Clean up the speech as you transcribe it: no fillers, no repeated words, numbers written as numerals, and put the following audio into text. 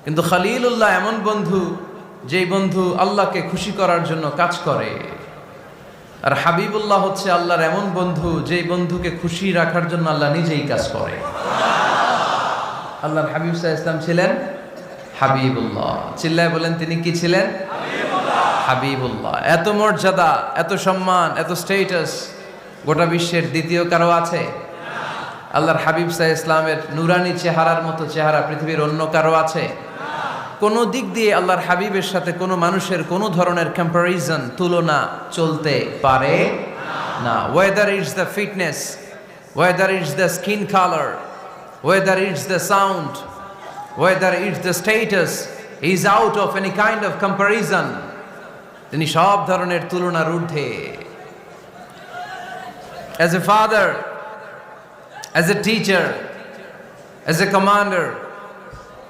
কিন্তু খলিলুল্লাহ এমন বন্ধু, যেই বন্ধু আল্লাহকে খুশি করার জন্য কাজ করে। আর হাবিবুল্লাহ হচ্ছে আল্লাহর এমন বন্ধু, যেই বন্ধুকে খুশি রাখার জন্য আল্লাহ নিজেই কাজ করে। আল্লাহর হাবিব সাল্লাল্লাহু আলাইহি ওয়াসাল্লাম ছিলেন হাবিবুল্লাহ। চিল্লায় বলেন, তিনি কি ছিলেন? হাবিবুল্লাহ। এত মর্যাদা, এত সম্মান, এত স্টেটাস গোটা বিশ্বের দ্বিতীয় কারো আছে? আল্লাহর হাবিব সাল্লাল্লাহু আলাইহি ওয়াসাল্লামের নুরানি চেহারার মতো চেহারা পৃথিবীর অন্য কারো আছে? কোন দিক দিয়ে আল্লাহর হাবিবের সাথে কোনো মানুষের কোনো ধরনের কম্প্যারিজন, তুলনা চলতে পারে না। Whether it's the fitness, whether it's the skin colour, whether it's the sound, whether it's the status, is out of any kind of comparison. তিনি সব ধরনের তুলনার ঊর্ধ্বে। As a father, as a teacher, as a commander,